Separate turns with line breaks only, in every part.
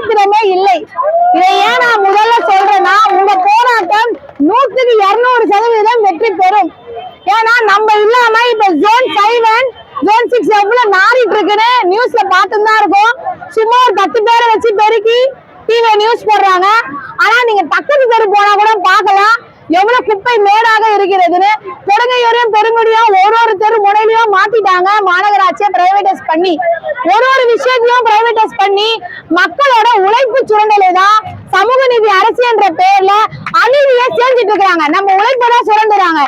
சரித்திரமே இல்லை. இதை ஏன் நான் முதல்ல சொல்றேன்னா, உங்க போராட்டம் 100% வெற்றி பெறும். ஏன்னா நம்ம இல்லாம இப்ப ஜோன் 5 ஜோன் 6 எவ்வளவு நாரிட்டு இருக்குன்னு நியூஸ்ல பார்த்துதான் இருக்கும். சும்மா ஒரு 10 பேரை வச்சு பெருக்கி டிவி நியூஸ் போடுறாங்க. ஆனா நீங்க பக்கத்து தெரு போனா கூட பார்க்கலாம் எவ்வளவு குப்பை மேடாக இருக்கிறதுன்னு. கொடுங்கையூரையும் பெருங்குடியும் ஒரு தெரு முனையிலையும் மாத்திட்டாங்க. மாநகராட்சியை பிரைவேடைஸ் பண்ணி ஒரு விஷயத்தையும் பிரைவேடைஸ் பண்ணி மக்களோட உழைப்பு சுரண்டலை தான் சமூக நீதி அரசு என்ற பெயர்ல அநீதியை செஞ்சுட்டு இருக்காங்க. நம்ம உழைப்பதான் சுரண்டுறாங்க.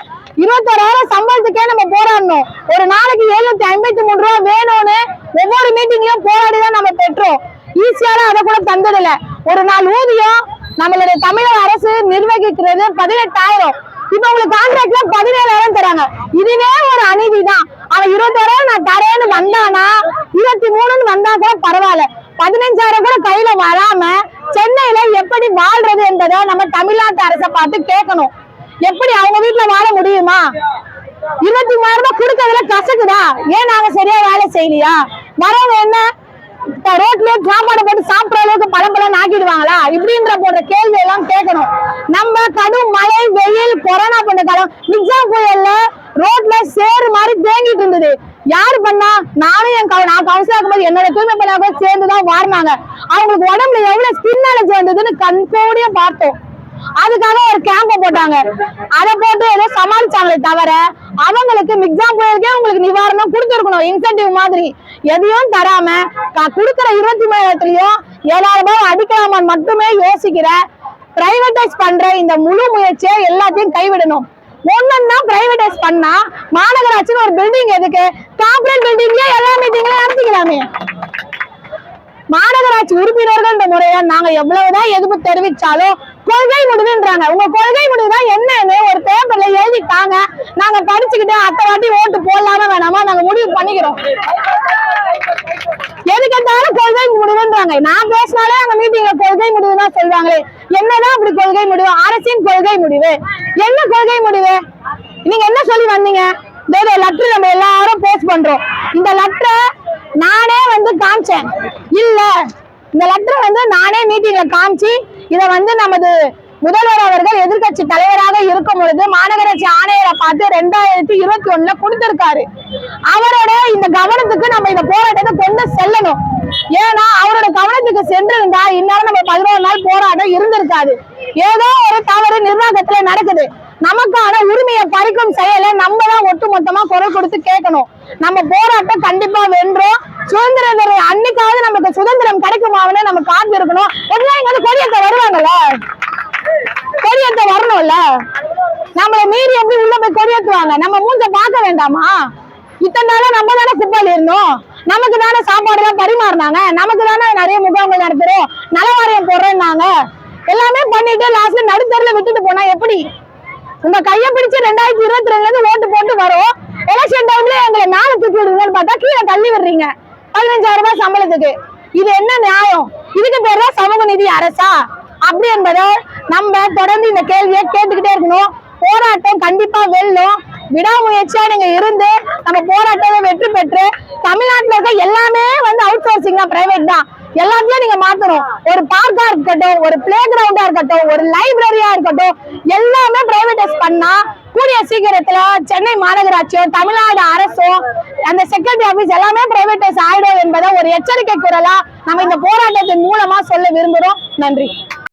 21,000 சம்பளத்துக்கே நம்ம போராடணும். ஒரு நாளைக்கு 753 ரூபா வேணும்னு ஒவ்வொரு மீட்டிங்லயும் போராடிதான் நம்ம பெற்றோம். ஈஸியான அதை கூட தந்ததில்ல. ஒரு நாள் ஊதியம் நம்மளுடைய தமிழக அரசு நிர்வகிக்கிறது 18,000. இப்ப உங்களுக்கு கான்ட்ராக்ட்ல 17,000 தராங்க. இதுவே ஒரு அநீதி தான். அவன் 21,000 நான் தரேன்னு வந்தானா 23 வந்தா கூட பரவாயில்ல. 15,000 கூட கையில வராம சென்னையில எப்படி வாழ்றது என்பதை நம்ம தமிழ்நாட்டு அரசை பார்த்து கேட்கணும். எப்படி அவங்க வீட்டுல வாழ முடியுமா? 23,000 ரூபாய் கொடுக்கறதுல கசக்குதா? ஏன் நாங்க சரியா வேலை செய்யலையா? வரவங்க என்ன ரோட்லயே சாப்பாடு போட்டு சாப்பிடுற அளவுக்கு பழம்பழம் ஆக்கிடுவாங்களா? இப்படின்ற போன்ற கேள்வி எல்லாம் கேட்கணும். நம்ம கடும் மழை வெயில் கொரோனா போன்ற காலம் நிஜம் புயல்ல ரோட்ல சேறு மாதிரி தேங்கிட்டு இருந்தது. யாரு பண்ணா? நானும் நான் கவுன்சிலர் இருக்கும்போது என்னோட தூய்மை பணியாளர்கள் சேர்ந்துதான் வாரினாங்க. அவங்களுக்கு உடம்புல எவ்வளவு ஸ்கின் அலர்ஜி வந்ததுன்னு கண்கூடிய பார்த்தோம். அதுக்காக ஒரு கேம்ப போட்டாங்க. அதை போட்டு ஏதோ சமாளிச்சாங்களே தவிர அவங்களுக்கு மிக்ஸாம் புயலுக்கே உங்களுக்கு நிவாரணம் கொடுத்துருக்கணும். இன்சென்டிவ் மாதிரி எதையும் தராம கொடுக்கிற 23,000 7,000 ரூபாய் அடிக்கலாமான்னு மட்டுமே யோசிக்கிற பிரைவேடைஸ் பண்ற இந்த முழு முயற்சியை எல்லாத்தையும் கைவிடணும். ஒன்னா பிரைவேடைஸ் பண்ணா மாநகராட்சின்னு ஒரு பில்டிங் எதுக்கு? கார்பரேட் பில்டிங்லயே எல்லா மீட்டிங்லயும் நடத்திக்கலாமே. மாநகராட்சி உறுப்பினர்கள் என்ற முறையில நாங்க எவ்வளவுதான் எதிர்ப்பு தெரிவிச்சாலும் கொள்கை முடிவுன்றாங்க. உங்க கொள்கை முடிவுதான் என்னன்னு ஒரு பேப்பர்ல எழுதிட்டாங்க. நாங்க படிச்சுக்கிட்டு அத்தை வாட்டி ஓட்டு போடலாமா வேணாமா நாங்க முடிவு பண்ணிக்கிறோம். எதுக்கெட்டாலும் கொள்கை முடிவுன்றாங்க. நான் பேசினாலே அங்க மீட்டிங்ல கொள்கை முடிவு தான் சொல்றாங்களே. என்னதான் அப்படி கொள்கை முடிவு? அரசின் கொள்கை முடிவு என்ன? கொள்கை முடிவு நீங்க என்ன சொல்லி வந்தீங்க? லெட்டர் நம்ம எல்லாரும் போஸ்ட் பண்றோம். இந்த லெட்டரை நானே காமிச்சேன். இல்ல இந்த லெட்டர் நானே மீட்டிங்ல காமிச்சு இதை நமது முதல்வர் அவர்கள் எதிர்கட்சி தலைவராக இருக்கும் பொழுது மாநகராட்சி ஆணையரை பார்த்து 2021 கொடுத்திருக்காரு. அவரோட இந்த கவனத்துக்கு நம்ம இந்த போராட்டத்தை கொண்டு செல்லணும். ஏன்னா அவரோட கவனத்துக்கு சென்றிருந்தா இந்நேரம் நம்ம 11 நாள் போராட்டம் இருந்திருக்காது. ஏதோ ஒரு தவறு நிர்வாகத்துல நடக்குது. நமக்கான உரிமையை பறிக்கும் செயலை நம்ம தான் ஒட்டுமொத்தமா குரல் கொடுத்து கேட்கணும். நம்ம போராட்டம் கண்டிப்பா வென்றோம். சுதந்திர அன்னைக்காவது நமக்கு சுதந்திரம் கிடைக்குமாவன்னு நம்ம காத்து இருக்கணும். எங்க கொடியத்தை வருவாங்கல்ல, கொடியத்தை வரணும்ல. நம்மளை மீறி எப்படி உள்ள போய் கொடியேற்றுவாங்க? நம்ம மூஞ்ச பார்க்க வேண்டாமா? இத்தனை நாளா நம்ம தானே குப்பால் இருந்தோம். நமக்கு தானே சாப்பாடு எல்லாம் பரிமாறினாங்க. நமக்கு தானே நிறைய முகாம்கள் நடத்துறோம். நலவாரியம் போடுறேன்னாங்க. எல்லாமே பண்ணிட்டு லாஸ்ட்ல நடுத்தரில் விட்டுட்டு போனா எப்படி? உங்க கையை பிடிச்சு 2022 ஓட்டு போட்டு வரும். எலெக்ஷன் டைம்ல எங்களை மேல தூக்கி விடுங்கன்னு பார்த்தா கீழே தள்ளி விடுறீங்க 15,000 ரூபாய் சம்பளத்துக்கு. இது என்ன நியாயம்? இதுக்கு பேர் தான் சமூக நீதி அரசா? அப்படி என்பதை நம்ம தொடர்ந்து இந்த கேள்வியை கேட்டுக்கிட்டே இருக்கணும். போராட்டம் கண்டிப்பா வெல்லும். விடாமுயற்சியா நீங்க இருந்து நம்ம போராட்டத்தை வெற்றி பெற்று தமிழ்நாட்டுல இருக்க எல்லாமே அவுட் சோர்சிங் தான், பிரைவேட் தான். எல்லாத்தையும் நீங்க மாத்தணும். ஒரு பார்க்கா இருக்கட்டும், ஒரு பிளே கிரவுண்டா இருக்கட்டும், ஒரு லைப்ரரியா இருக்கட்டும், எல்லாமே பிரைவேடைஸ் பண்ணா கூடிய சீக்கிரத்துல சென்னை மாநகராட்சியோ தமிழ்நாடு அரசோ அந்த செக்ரட்டரி ஆபீஸ் எல்லாமே பிரைவேடைஸ் ஆயிடும் என்பதை ஒரு எச்சரிக்கை குரலா நம்ம இந்த போராட்டத்தின் மூலமா சொல்ல விரும்புறோம். நன்றி.